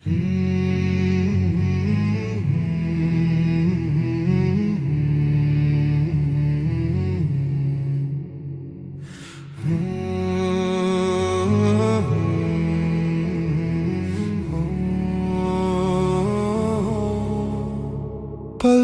پل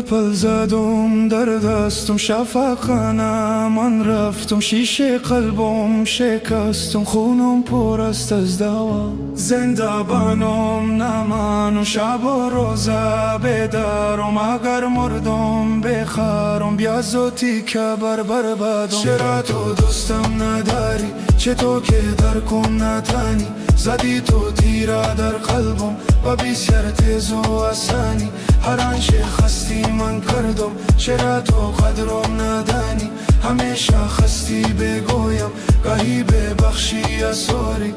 پل زدم در دستم شفقانه من رفتم شیشه قلبم شکستم خونم پر است از دوا زنده بانم نمانم شب و روزه بدارم اگر مردم بخرم بیا زوتی که بربادم چرا تو دوستم نداری چه تو که درکم نتانی زدی تو تیره در قلبم و بسیار تیز و آسانی هر آنچه خستی من کردم چرا تو قدرم ندانی همیشه خستی بگویم گاهی ببخشی یا سوری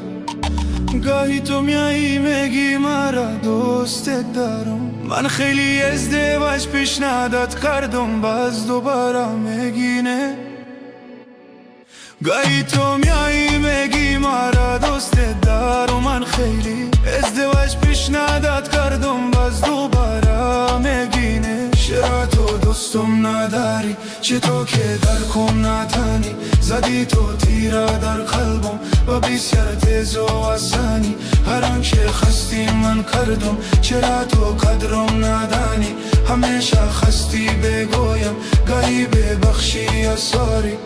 گاهی تو میایی میگی مرا دوستت دارم من خیلی ازدواج پیشنهادت کردم باز دوباره میگی نه گاهی تو میایی میگی مرا دوستت دارم من خیلی ازدواج پیشنهادت کردم باز دوباره میگی نه چرا تو دوستم نداری چه تو که درکم نتانی زدی تو تیره در قلبم و بسیار تیز و آسانی هر آنچه خستی من کردم چرا تو قدرم ندانی همیشه خستی بگویم گاهی ببخشی یا ساری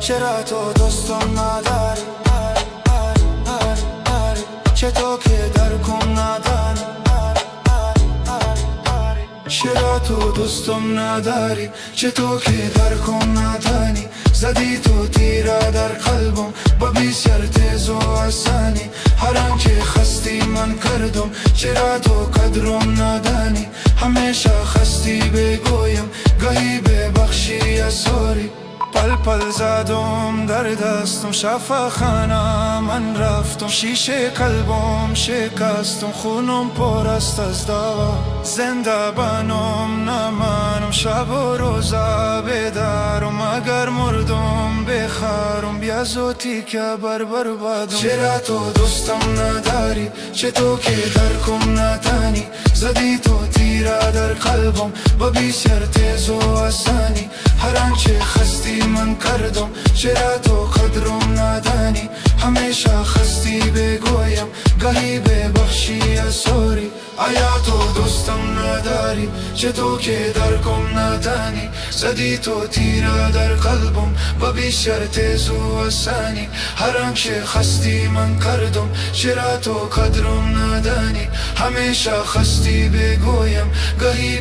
چرا تو دوستم نداری چه تو که درکم ندانی چرا تو دوستم نداری چه تو که درکم ندانی زدی تو تیره در قلبم با بسیار تیز و آسانی هر آنچه خستی من کردم چرا تو قدرم ندانی همیشه خستی بگویم گاهی ببخشی یا سوری پل پل زدم در دستم شفاخانه من رفتم شیشه قلبم شکستم خونم پر است از دوا زنده بانم نمانم شب و روزه بدارم اگر مردم بخرم بیا زوتی که بربادم چرا تو دوستم نداری چه تو که درکم نتانی زدی تو تیره در قلبم با بسیار تیز و آسانی هر آنچه خستی من کردم چرا تو قدرم ندانی همیشه خستی بگویم گاهی ببخشی یا سوری آیا تو دوستم نداری چه تو که درکم ندانی زدی تو تیره در قلبم و بسیار تیز و آسانی هر آنچه خستی من کردم چرا تو قدرم ندانی همیشه خستی بگویم گاهی